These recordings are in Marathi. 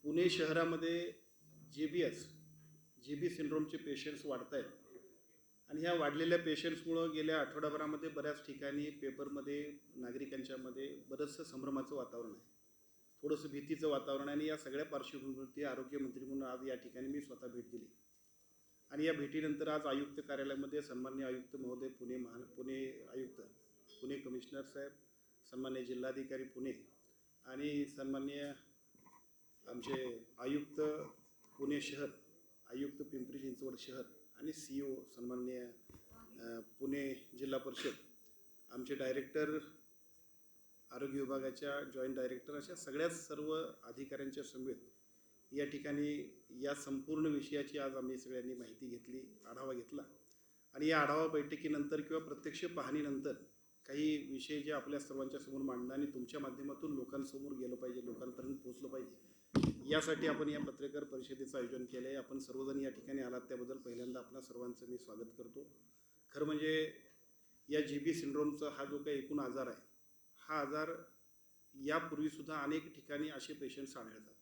पुणे शहरामध्ये जी बी सिंड्रोमचे पेशंट्स वाढत आहेत आणि ह्या वाढलेल्या पेशंट्समुळं गेल्या आठवड्याभरामध्ये बऱ्याच ठिकाणी पेपरमध्ये नागरिकांच्यामध्ये बरंचसं संभ्रमाचं वातावरण आहे, थोडंसं भीतीचं वातावरण आहे. आणि या सगळ्या पार्श्वभूमीवरती आरोग्यमंत्री म्हणून आज या ठिकाणी मी स्वतः भेट दिली आणि या भेटीनंतर आज आयुक्त कार्यालयामध्ये सन्मान्य आयुक्त महोदय पुणे आयुक्त, पुणे कमिशनर साहेब, सन्मान्य जिल्हाधिकारी पुणे आणि सन्मान्य आमचे आयुक्त पुणे शहर, आयुक्त पिंपरी चिंचवड शहर आणि CEO सन्माननीय पुणे जिल्हा परिषद, आमचे डायरेक्टर आरोग्य विभागाच्या जॉईंट डायरेक्टर, अशा सर्व अधिकाऱ्यांच्या समवेत या ठिकाणी या संपूर्ण विषयाची आज आम्ही सगळ्यांनी माहिती घेतली, आढावा घेतला. आणि या आढावा बैठकीनंतर किंवा प्रत्यक्ष पाहणीनंतर काही विषय जे आपल्या सर्वांच्या समोर मांडणं आणि तुमच्या माध्यमातून लोकांसमोर गेलं पाहिजे, लोकांपर्यंत पोहोचलं पाहिजे, यासाठी आपण या पत्रकार परिषदेचं आयोजन केलं आहे. आपण सर्वजण या ठिकाणी आलात त्याबद्दल पहिल्यांदा आपल्या सर्वांचं मी स्वागत करतो. खरं म्हणजे या GB सिंड्रोमचा हा जो काही एकूण आजार आहे, हा आजार यापूर्वीसुद्धा अनेक ठिकाणी असे पेशंट्स आढळतात.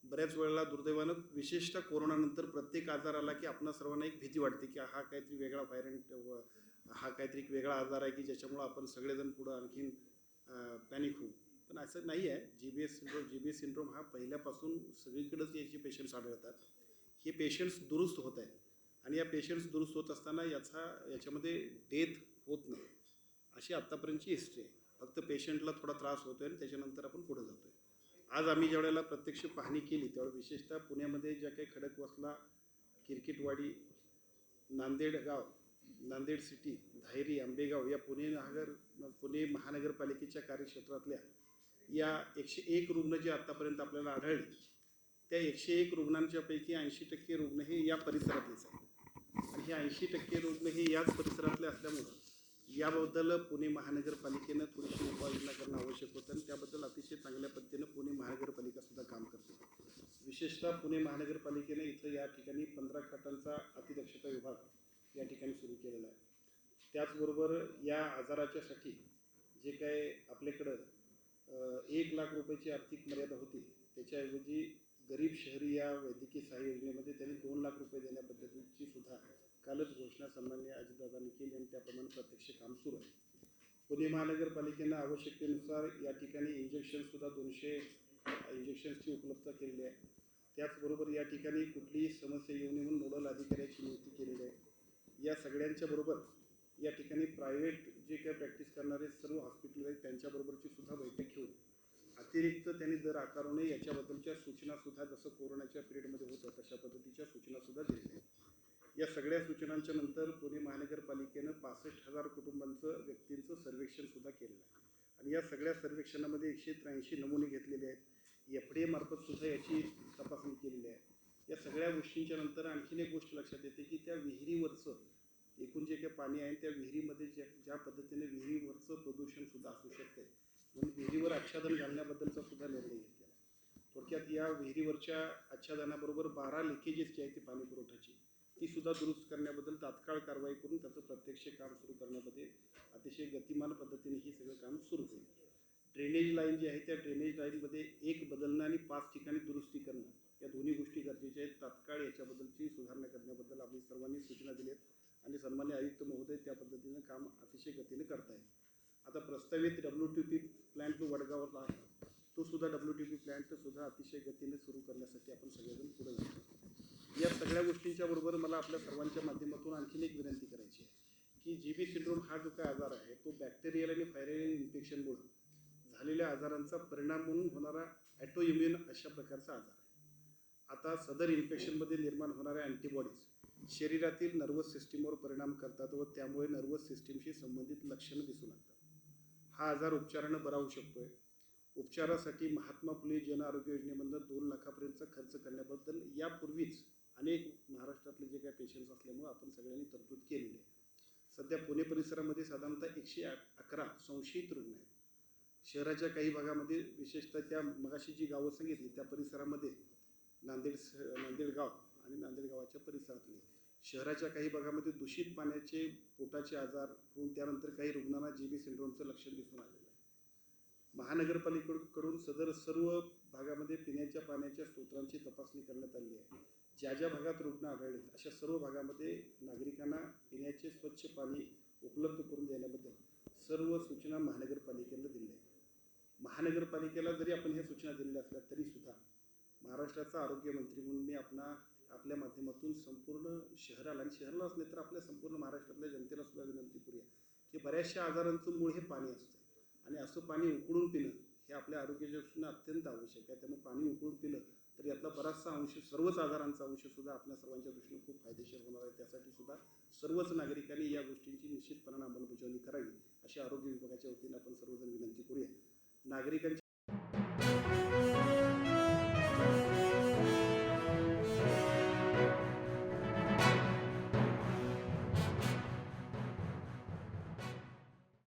बऱ्याच वेळेला दुर्दैवानं विशेषतः कोरोनानंतर प्रत्येक आजार आला की आपणा सर्वांना एक भीती वाटते की हा काहीतरी वेगळा हा काहीतरी एक वेगळा आजार आहे की ज्याच्यामुळं आपण सगळेजण पुढं आणखीन पॅनिक होऊ. पण असं नाही आहे. GB सिंड्रोम हा पहिल्यापासून सगळीकडेच याचे पेशंट्स आढळतात. हे पेशंट्स दुरुस्त होत आहेत आणि या पेशंट्स दुरुस्त होत असताना याच्यामध्ये डेथ होत नाही, अशी आत्तापर्यंतची हिस्ट्री आहे. फक्त पेशंटला थोडा त्रास होतो आहे आणि त्याच्यानंतर आपण पुढे जातो आहे. आज आम्ही ज्यावेळेला प्रत्यक्ष पाहणी केली त्यावेळेला विशेषतः पुण्यामध्ये ज्या काही खडकवासला, किरकिटवाडी, नांदेड गाव, नांदेड सिटी, धायरी, आंबेगाव या पुणे महानगरपालिकेच्या कार्यक्षेत्रातल्या या 101 रुग्ण जे आत्तापर्यंत आपल्याला आढळले, त्या 101 रुग्णांच्यापैकी 80% रुग्ण हे या परिसरातलेच आहेत आणि हे 80% रुग्ण हे याच परिसरातले असल्यामुळं याबद्दल पुणे महानगरपालिकेनं थोडीशी उपाययोजना करणं आवश्यक होतं आणि त्याबद्दल अतिशय चांगल्या पद्धतीनं पुणे महानगरपालिकासुद्धा काम करते. विशेषतः पुणे महानगरपालिकेनं इथं या ठिकाणी 15 खाटांचा अतिदक्षता विभाग या ठिकाणी सुरू केलेला आहे. त्याचबरोबर या आजाराच्यासाठी जे काय आपल्याकडं 1 लाख रुपयाची आर्थिक मर्यादा होती, त्याच्याऐवजी गरीब शहरी या वैद्यकीय सहाय्य योजनेमध्ये त्यांनी 2 लाख रुपये देण्या पद्धतीची सुद्धा कालच घोषणा सन्माननीय अजितदादांनी केली आणि त्याप्रमाणे प्रत्यक्ष काम सुरू आहे. पुणे महानगरपालिकेनं आवश्यकतेनुसार या ठिकाणी इंजेक्शनसुद्धा 200 इंजेक्शन्सची उपलब्धता केलेली आहे. त्याचबरोबर या ठिकाणी कुठलीही समस्या येऊ नये म्हणून नोडल अधिकाऱ्याची नियुक्ती केलेली आहे. या सगळ्यांच्या बरोबर या ठिकाणी प्रायव्हेट जे काही प्रॅक्टिस करणारे सर्व हॉस्पिटल आहेत त्यांच्याबरोबरची सुद्धा बैठक घेऊन अतिरिक्त त्यांनी दर आकारू नये याच्याबद्दलच्या सूचनासुद्धा, जसं कोरोनाच्या पिरियडमध्ये होतं तशा पद्धतीच्या सूचनासुद्धा दिलेल्या आहेत. या सगळ्या सूचनांच्या नंतर पुणे महानगरपालिकेनं 65,000 व्यक्तींचं सर्वेक्षणसुद्धा केलेलं आहे आणि या सगळ्या सर्वेक्षणामध्ये 183 नमुने घेतलेले आहेत. FDA मार्फत सुद्धा याची तपासणी केलेली आहे. या सगळ्या गोष्टींच्या नंतर आणखीन एक गोष्ट लक्षात येते की त्या विहिरीवरचं एकूण जे काही पाणी आहे त्या विहिरीमध्ये ज्या पद्धतीने विहिरीवरचं प्रदूषणसुद्धा असू शकते, म्हणून विहिरीवर आच्छादन घालण्याबद्दलचा सुद्धा निर्णय घेतलेला आहे. थोडक्यात या विहिरीवरच्या आच्छादनाबरोबर 12 लिकेजेस जी आहे ती पाणी पुरवठ्याची ती सुद्धा दुरुस्त करण्याबद्दल तात्काळ कारवाई करून त्याचं प्रत्यक्ष काम सुरू करण्यामध्ये अतिशय गतिमान पद्धतीने ही सगळं काम सुरू होईल. ड्रेनेज लाईन जी आहे त्या ड्रेनेज लाईनमध्ये एक बदलणं आणि 5 ठिकाणी दुरुस्ती करणं या दोन्ही गोष्टी गरजेच्या आहेत. तात्काळ याच्याबद्दलची सुधारणा करण्याबद्दल आम्ही सर्वांनी सूचना दिल्या आहेत आणि सन्मान्य आयुक्त महोदय त्या पद्धतीनं काम अतिशय गतीने करत आहेत. आता प्रस्तावित WTP प्लॅन्ट जो वडगावला आहे तो सुद्धा WTP प्लॅन्ट सुद्धा अतिशय गतीने सुरू करण्यासाठी आपण सगळेजण पुढे जातो. या सगळ्या गोष्टींच्या बरोबर मला आपल्या सर्वांच्या माध्यमातून आणखीन एक विनंती करायची आहे की GB सिंड्रोम हा जो काय आजार आहे तो बॅक्टेरियल आणि व्हायरल इन्फेक्शनमुळे झालेल्या आजारांचा परिणाम म्हणून होणारा ॲटोइम्युन अशा प्रकारचा आजार आहे. आता सदर इन्फेक्शनमध्ये निर्माण होणाऱ्या अँटीबॉडीज शरीरातील नर्वस सिस्टीमवर परिणाम करतात व त्यामुळे नर्वस सिस्टीमशी संबंधित लक्षणं दिसू लागतात. हा आजार उपचारानं बरा होऊ शकतोय. उपचारासाठी महात्मा फुले जन आरोग्य योजनेमधून 2 लाखापर्यंतचा खर्च करण्याबद्दल यापूर्वीच अनेक महाराष्ट्रातले जे काही पेशंट्स असल्यामुळे आपण सगळ्यांनी तरतूद केलेली आहे. सध्या पुणे परिसरामध्ये साधारणतः 111 संशयित रुग्ण आहेत. शहराच्या काही भागामध्ये विशेषतः त्या मगाशी जी गावं सांगितली त्या परिसरामध्ये नांदेड गाव आणि नांदेड गावाच्या परिसरातले, शहराच्या काही भागामध्ये दूषित पाण्याचे पोटाचे आजार होऊन त्यानंतर काही रुग्णांना GB सिंड्रोमचं लक्षण दिसून आलेलं आहे. महानगरपालिकेकडून सदर सर्व भागामध्ये पिण्याच्या पाण्याच्या स्त्रोतांची तपासणी करण्यात आली आहे. ज्या ज्या भागात रुग्ण आढळलेत अशा सर्व भागामध्ये नागरिकांना पिण्याचे स्वच्छ पाणी उपलब्ध करून देण्याबद्दल सर्व सूचना महानगरपालिकेला दिल्या आहेत. महानगरपालिकेला जरी आपण ह्या सूचना दिलेल्या असल्या तरीसुद्धा महाराष्ट्राचा आरोग्यमंत्री म्हणून मी आपल्या माध्यमातून संपूर्ण शहराला, आणि शहरालाच नाही तर आपल्या संपूर्ण महाराष्ट्रातल्या जनतेला सुद्धा विनंती करूया की बऱ्याचशा आजारांचं मूळ हे पाणी असतं आणि असं पाणी उकळून पिणं हे आपल्या आरोग्याच्या दृष्टीनं अत्यंत आवश्यक आहे. त्यामुळे पाणी उकळून पिलं तर यातला बराचसा अंश, सर्वच आजारांचा अंश सुद्धा आपल्या सर्वांच्या दृष्टीनं खूप फायदेशीर होणार आहे. त्यासाठी सुद्धा सर्वच नागरिकांनी या गोष्टींची निश्चितपणाने अंमलबजावणी करावी अशी आरोग्य विभागाच्या वतीनं आपण सर्वजण विनंती करूया. नागरिकांची